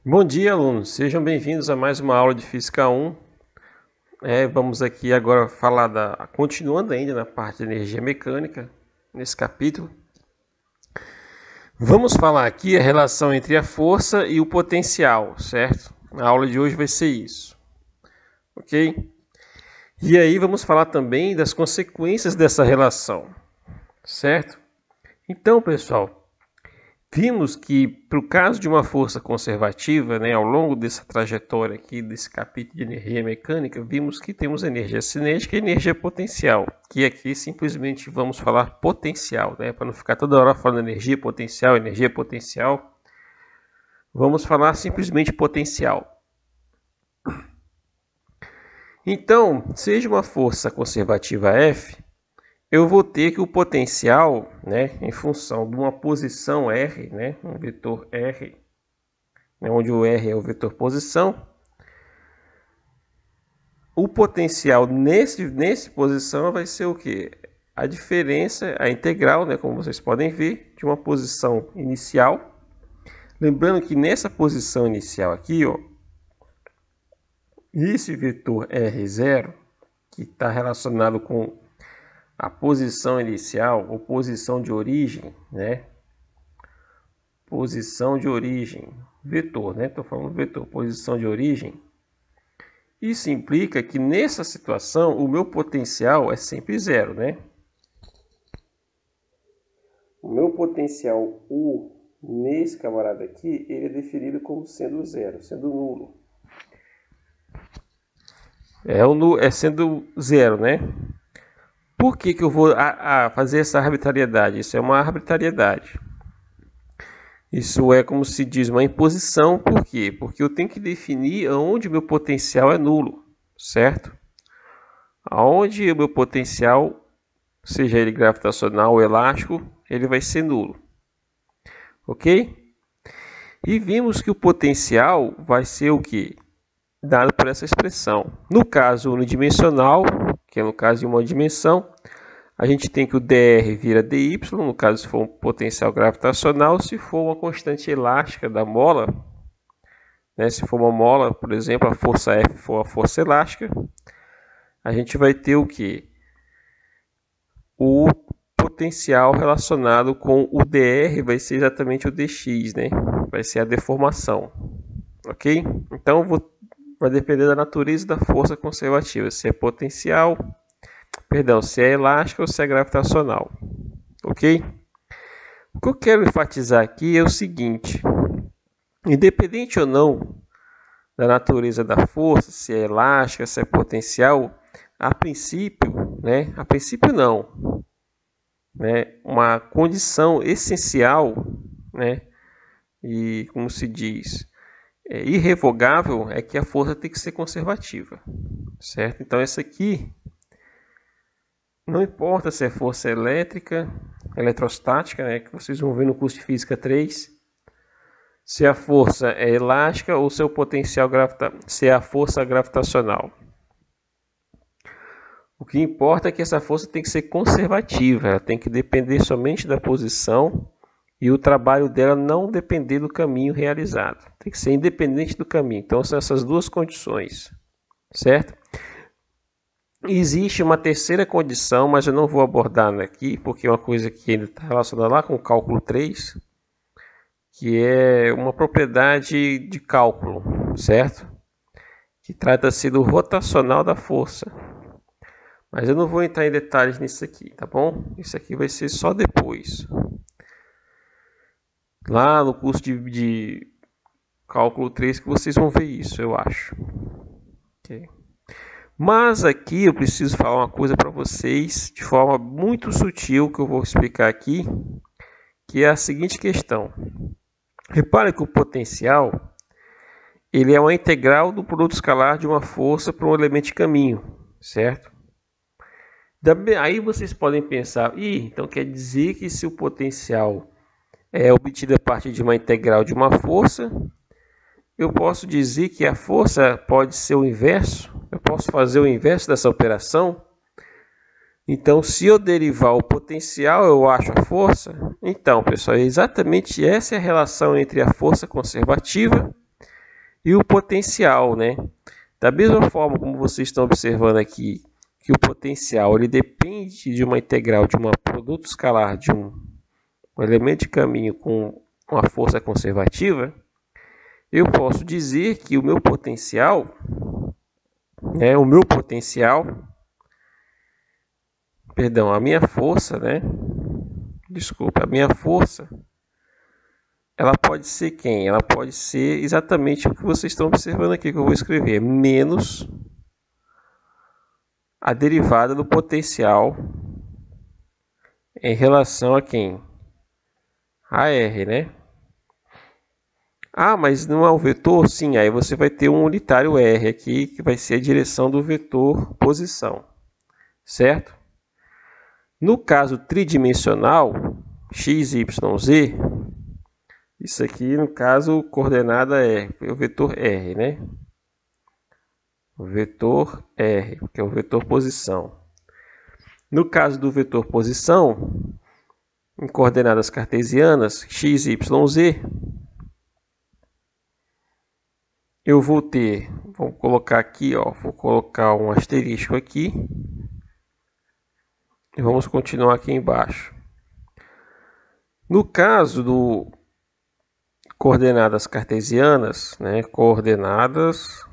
Bom dia, alunos. Sejam bem-vindos a mais uma aula de Física 1. Vamos aqui agora falar continuando ainda na parte de energia mecânica, nesse capítulo. Vamos falar aqui a relação entre a força e o potencial, certo? A aula de hoje vai ser isso, ok? E aí vamos falar também das consequências dessa relação, certo? Então, pessoal, vimos que, para o caso de uma força conservativa, ao longo dessa trajetória aqui, desse capítulo de energia mecânica, vimos que temos energia cinética e energia potencial, que aqui simplesmente vamos falar potencial, para não ficar toda hora falando energia potencial, vamos falar simplesmente potencial. Então, seja uma força conservativa F, eu vou ter que o potencial, em função de uma posição R, um vetor R, onde o R é o vetor posição, o potencial nesse posição vai ser o quê? A diferença, a integral, como vocês podem ver, de uma posição inicial. Lembrando que nessa posição inicial aqui, esse vetor R0, que está relacionado com a posição inicial ou posição de origem, posição de origem, vetor, estou falando vetor, posição de origem. Isso implica que nessa situação o meu potencial é sempre zero, O meu potencial U nesse camarada aqui, ele é definido como sendo zero, sendo nulo. Sendo zero, Por que eu vou fazer essa arbitrariedade? Isso é uma arbitrariedade. Isso é, como se diz, uma imposição. Por quê? Porque eu tenho que definir aonde o meu potencial é nulo, certo? Aonde o meu potencial, seja ele gravitacional ou elástico, ele vai ser nulo. Ok? E vimos que o potencial vai ser o quê? Dado por essa expressão. No caso unidimensional, que é no caso de uma dimensão, a gente tem que o dr vira dy, no caso se for um potencial gravitacional. Se for uma constante elástica da mola, se for uma mola, por exemplo, a força F for a força elástica, a gente vai ter o quê? O potencial relacionado com o dr vai ser exatamente o dx, vai ser a deformação, ok? Então, vai depender da natureza da força conservativa, se é potencial, se é elástica ou se é gravitacional, ok? O que eu quero enfatizar aqui é o seguinte: independente ou não da natureza da força, se é elástica, se é potencial, a princípio, não, uma condição essencial, e como se diz, irrevogável, é que a força tem que ser conservativa, certo? Então essa aqui, não importa se é força elétrica, eletrostática, que vocês vão ver no curso de Física 3, se a força é elástica ou se é o potencial se é a força gravitacional. O que importa é que essa força tem que ser conservativa, ela tem que depender somente da posição e o trabalho dela não depender do caminho realizado. Tem que ser independente do caminho. Então são essas duas condições, certo? Existe uma terceira condição, mas eu não vou abordar aqui, porque é uma coisa que ainda está relacionada lá com o cálculo 3, que é uma propriedade de cálculo, certo? Que trata-se do rotacional da força. Mas eu não vou entrar em detalhes nisso aqui, tá bom? Isso aqui vai ser só depois. Lá no curso de cálculo 3 que vocês vão ver isso, eu acho. Ok. Mas aqui eu preciso falar uma coisa para vocês de forma muito sutil que eu vou explicar aqui, que é a seguinte questão. Repare que o potencial ele é uma integral do produto escalar de uma força para um elemento de caminho, certo? Aí vocês podem pensar, então quer dizer que se o potencial é obtido a partir de uma integral de uma força, eu posso dizer que a força pode ser o inverso? Eu posso fazer o inverso dessa operação? Então, se eu derivar o potencial, eu acho a força? Então, pessoal, exatamente essa é a relação entre a força conservativa e o potencial, né? Da mesma forma como vocês estão observando aqui, que o potencial ele depende de uma integral de um produto escalar de um elemento de caminho com uma força conservativa, eu posso dizer que o meu potencial, a minha força, a minha força, ela pode ser quem? Ela pode ser exatamente o que vocês estão observando aqui, que eu vou escrever, menos a derivada do potencial em relação a quem? A R, né? Ah, mas não é um vetor? Sim, aí você vai ter um unitário R aqui, que vai ser a direção do vetor posição, certo? No caso tridimensional, x, y, z, isso aqui no caso coordenada é o vetor R, né? O vetor R, que é o vetor posição. No caso do vetor posição, em coordenadas cartesianas, x, y, z, eu vou ter, vamos colocar aqui, ó, vou colocar um asterisco aqui. E vamos continuar aqui embaixo. No caso do coordenadas cartesianas, coordenadas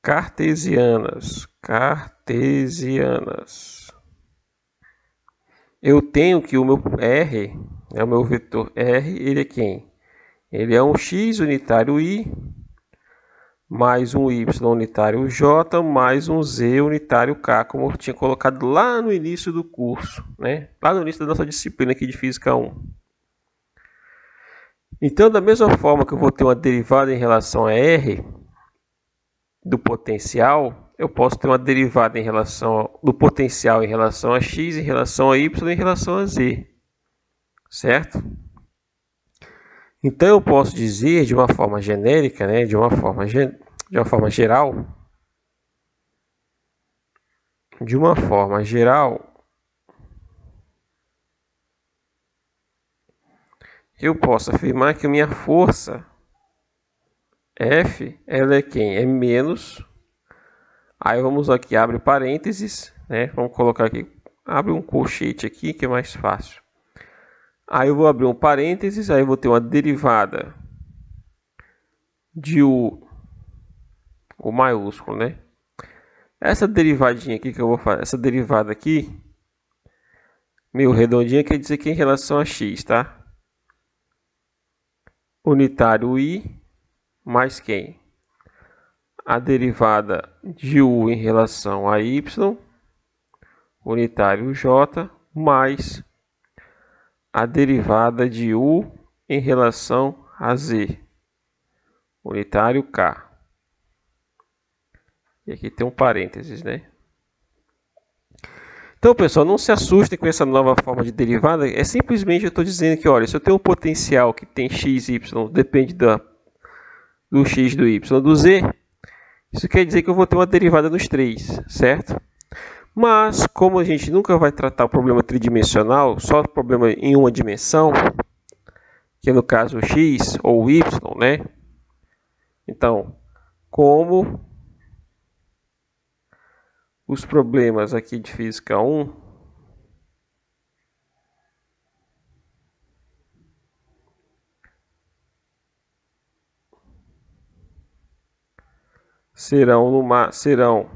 cartesianas, eu tenho que o meu R, o meu vetor R, ele é quem? Ele é um x unitário i mais um y unitário j mais um z unitário k, como eu tinha colocado lá no início do curso, lá no início da nossa disciplina aqui de Física 1. Então, da mesma forma que eu vou ter uma derivada em relação a R do potencial, eu posso ter uma derivada do potencial em relação a x, em relação a y, em relação a z, certo? Então, eu posso dizer de uma forma genérica, de uma forma geral, eu posso afirmar que a minha força F, ela é quem? É menos. Aí vamos aqui, abre parênteses, Vamos colocar aqui, abre um colchete aqui que é mais fácil. Aí eu vou abrir um parênteses, aí eu vou ter uma derivada de U maiúsculo, Essa derivadinha aqui que eu vou fazer, essa derivada aqui, meio redondinha, quer dizer que em relação a x, tá? Unitário i mais quem? A derivada de u em relação a y, unitário j, mais a derivada de u em relação a z, unitário k. E aqui tem um parênteses, Então, pessoal, não se assustem com essa nova forma de derivada. É simplesmente eu estou dizendo que, olha, se eu tenho um potencial que tem x, y, depende do x, do y, do z, isso quer dizer que eu vou ter uma derivada nos três, certo? Mas, como a gente nunca vai tratar o problema tridimensional, só o problema em uma dimensão, que é no caso o x ou o y, Então, como os problemas aqui de Física 1 serão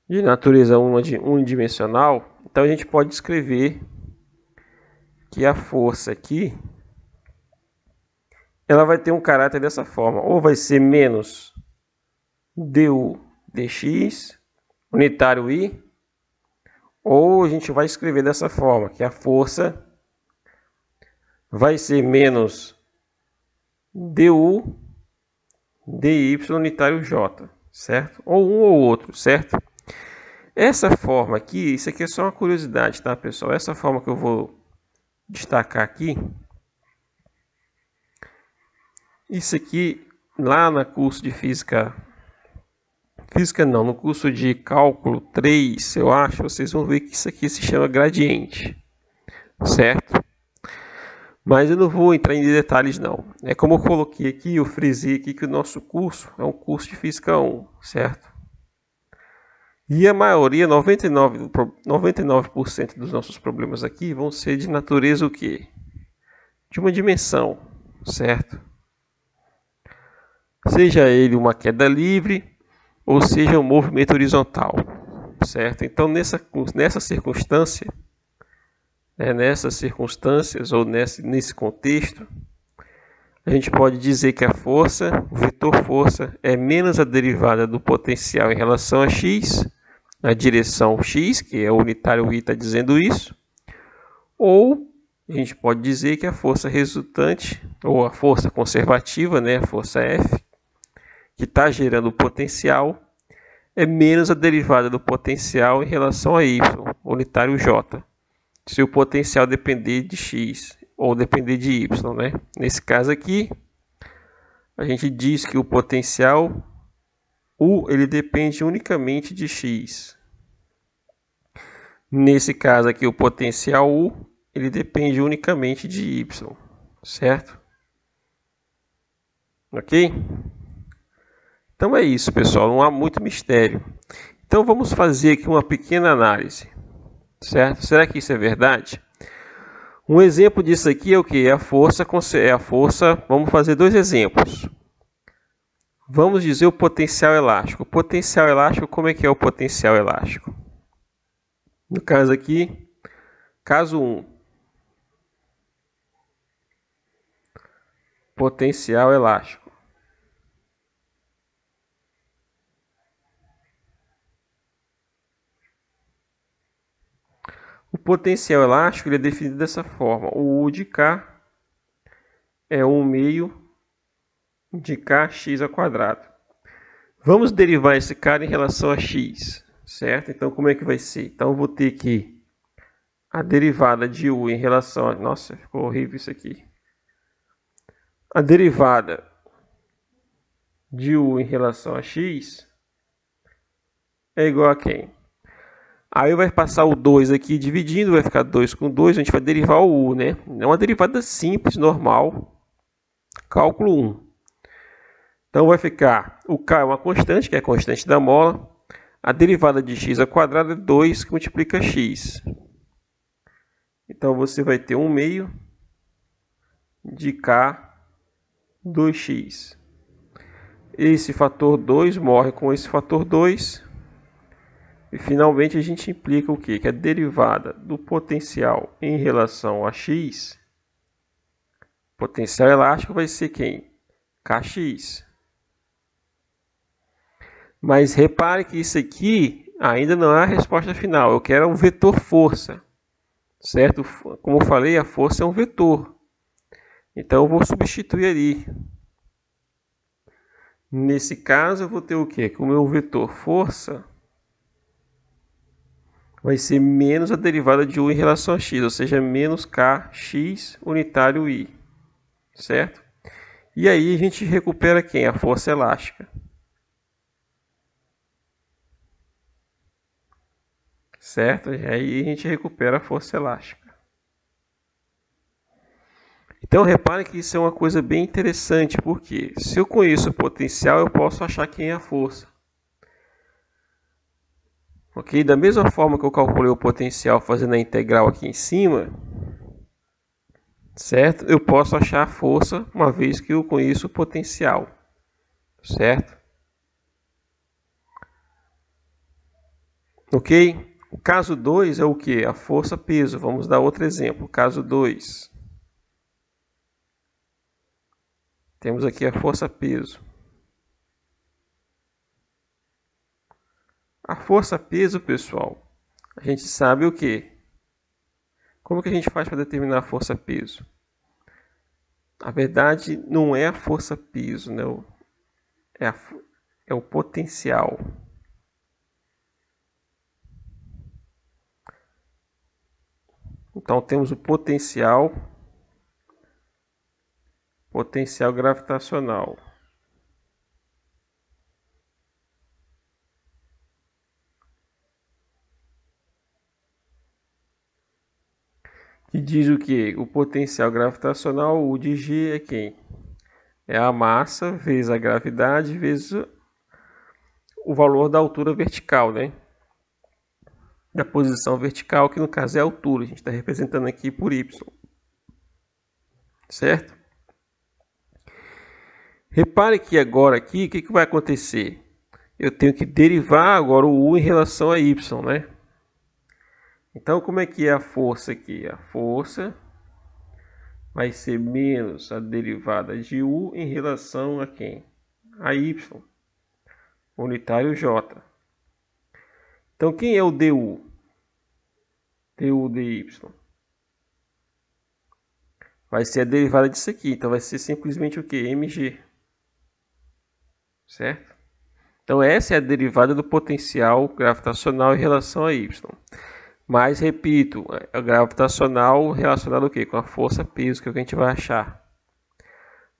de natureza unidimensional, então a gente pode escrever que a força aqui ela vai ter um caráter dessa forma, ou vai ser menos du dx, unitário i, Ou a gente vai escrever dessa forma, que a força vai ser menos du dy unitário j, certo? Ou um ou outro, certo? Essa forma aqui, isso aqui é só uma curiosidade, tá, pessoal? Essa forma que eu vou destacar aqui, isso aqui lá no curso de física não, no curso de cálculo 3, eu acho, vocês vão ver que isso aqui se chama gradiente, certo? Mas eu não vou entrar em detalhes não. É como eu coloquei aqui, eu frisei aqui que o nosso curso é um curso de física 1, certo? E a maioria, 99% dos nossos problemas aqui vão ser de natureza o quê? De uma dimensão, certo? Seja ele uma queda livre ou seja um movimento horizontal, certo? Então nessas circunstâncias ou nesse contexto, a gente pode dizer que a força, o vetor força, é menos a derivada do potencial em relação a x, na direção x, que é o unitário i está dizendo isso, ou a gente pode dizer que a força resultante, ou a força conservativa, né, a força F, que está gerando o potencial, é menos a derivada do potencial em relação a y, unitário j, se o potencial depender de x ou depender de y, né? Nesse caso aqui, a gente diz que o potencial U ele depende unicamente de x. Nesse caso aqui, o potencial U ele depende unicamente de y, certo? Ok? Então é isso, pessoal. Não há muito mistério. Então vamos fazer aqui uma pequena análise, certo? Será que isso é verdade? Um exemplo disso aqui é o que? É a força. Vamos fazer dois exemplos. Vamos dizer o potencial elástico. O potencial elástico, como é que é o potencial elástico? No caso aqui, caso 1. Potencial elástico. O potencial elástico ele é definido dessa forma. O U de K é 1 meio de kx ao quadrado. Vamos derivar esse cara em relação a x, certo? Então, como é que vai ser? Então, eu vou ter que a derivada de u em relação a... Nossa, ficou horrível isso aqui. A derivada de u em relação a x é igual a quem? Aí vai passar o 2 aqui dividindo, vai ficar 2 com 2, a gente vai derivar o u, né? É uma derivada simples, normal, cálculo 1. Então vai ficar, o k é uma constante, que é a constante da mola. A derivada de x ao quadrado é 2 que multiplica x. Então você vai ter 1 meio de k 2x. Esse fator 2 morre com esse fator 2. E finalmente a gente implica o quê? Que a derivada do potencial em relação a x, potencial elástico vai ser quem? Kx. Mas repare que isso aqui ainda não é a resposta final. Eu quero um vetor força, certo? Como eu falei, a força é um vetor. Então eu vou substituir ali. Nesse caso eu vou ter o quê? Que o meu vetor força vai ser menos a derivada de u em relação a x, ou seja, menos kx unitário i, certo? E aí a gente recupera quem? A força elástica. Certo? E aí a gente recupera a força elástica. Então repare que isso é uma coisa bem interessante, porque se eu conheço o potencial, eu posso achar quem é a força. Ok? Da mesma forma que eu calculei o potencial fazendo a integral aqui em cima, certo? Eu posso achar a força uma vez que eu conheço o potencial, certo? Ok? O caso 2 é o que? A força-peso. Vamos dar outro exemplo. Caso 2. Temos aqui a força-peso. A força-peso, pessoal, a gente sabe o quê? Como que a gente faz para determinar a força-peso? Na verdade, não é a força-peso, né? É o potencial. Então, temos o potencial gravitacional. Que diz o que? O potencial gravitacional, o de G é quem? É a massa vezes a gravidade vezes o valor da altura vertical, né? Da posição vertical, que no caso é a altura. A gente está representando aqui por Y. Certo? Repare que agora aqui, o que vai acontecer? Eu tenho que derivar agora o U em relação a Y, né? Então, como é que é a força aqui? A força vai ser menos a derivada de U em relação a quem? A Y, unitário J. Então, quem é o DU? DU dy. Vai ser a derivada disso aqui. Então, vai ser simplesmente o que? mg. Certo? Então, essa é a derivada do potencial gravitacional em relação a Y. Mas, repito, a gravitacional relacionada ao quê? Com a força-peso, que é o que a gente vai achar.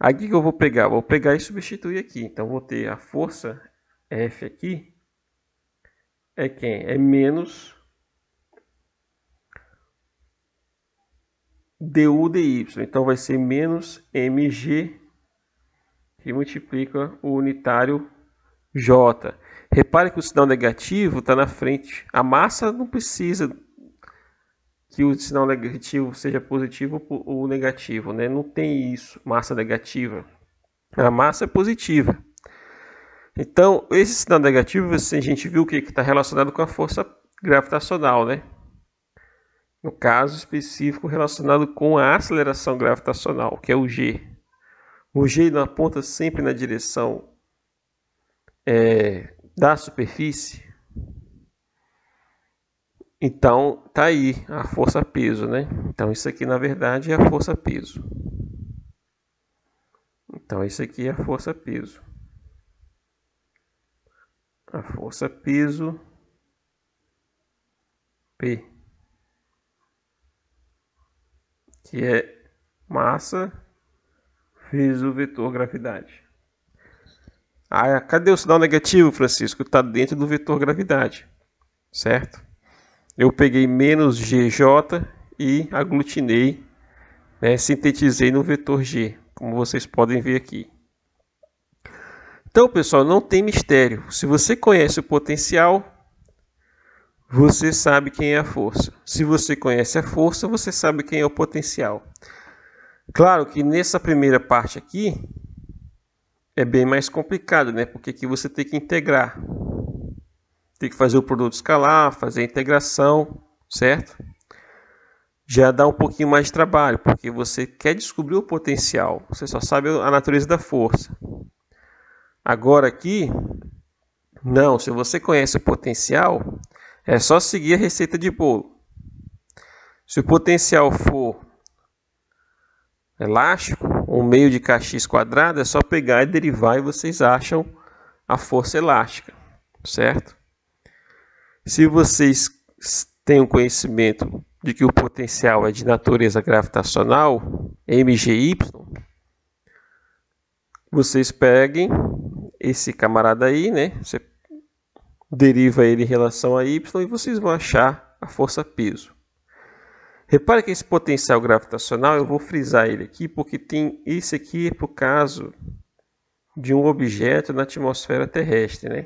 Aqui que eu vou pegar? Vou pegar e substituir aqui. Então, vou ter a força F aqui. É quem? É menos du dy. Então, vai ser menos mg, que multiplica o unitário J. Repare que o sinal negativo está na frente. A massa não precisa que o sinal negativo seja positivo ou negativo, né? Não tem isso, massa negativa. A massa é positiva. Então, esse sinal negativo, a gente viu que está relacionado com a força gravitacional, né? No caso específico, relacionado com a aceleração gravitacional, que é o G. O G não aponta sempre na direção da superfície. Então, tá aí a força-peso, né? Então, isso aqui, na verdade, é a força-peso. Então, isso aqui é a força-peso. A força-peso P, que é massa vezes o vetor gravidade. Ah, cadê o sinal negativo, Francisco? Está dentro do vetor gravidade, certo? Eu peguei menos GJ e aglutinei, né, sintetizei no vetor G, como vocês podem ver aqui. Então, pessoal, não tem mistério. Se você conhece o potencial, você sabe quem é a força. Se você conhece a força, você sabe quem é o potencial. Claro que nessa primeira parte aqui é bem mais complicado, né? Porque aqui você tem que integrar. Tem que fazer o produto escalar, fazer a integração, certo? Já dá um pouquinho mais de trabalho, porque você quer descobrir o potencial. Você só sabe a natureza da força. Agora aqui, não. Se você conhece o potencial, é só seguir a receita de bolo. Se o potencial for elástico, 1/2 de kx quadrado, é só pegar e derivar e vocês acham a força elástica, certo? Se vocês têm o conhecimento de que o potencial é de natureza gravitacional, mgy, vocês peguem esse camarada aí, né? Você deriva ele em relação a y e vocês vão achar a força-peso. Repare que esse potencial gravitacional, eu vou frisar ele aqui, porque tem esse aqui é para o caso de um objeto na atmosfera terrestre, né?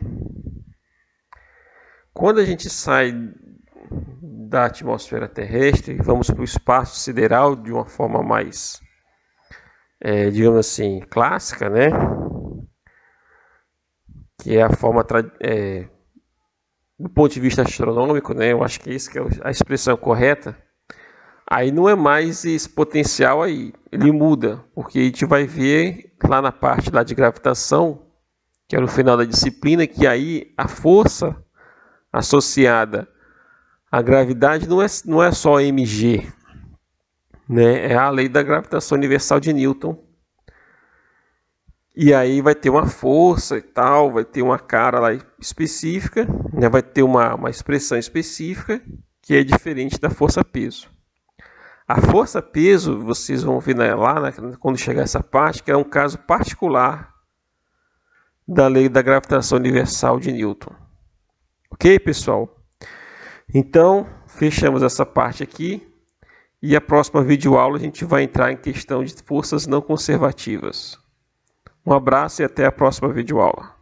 Quando a gente sai da atmosfera terrestre e vamos para o espaço sideral de uma forma mais, digamos assim, clássica, né? Que é a forma do ponto de vista astronômico, né? Eu acho que isso que é a expressão correta. Aí não é mais esse potencial aí, ele muda, porque a gente vai ver lá na parte lá de gravitação, que é no final da disciplina, que aí a força associada A gravidade não é só mg, né? É a lei da gravitação universal de Newton. E aí vai ter uma força e tal, vai ter uma cara lá específica, né? Vai ter uma expressão específica que é diferente da força-peso. A força-peso, vocês vão ver lá, quando chegar essa parte, que é um caso particular da lei da gravitação universal de Newton. Ok, pessoal? Então, fechamos essa parte aqui. E a próxima videoaula a gente vai entrar em questão de forças não conservativas. Um abraço e até a próxima videoaula.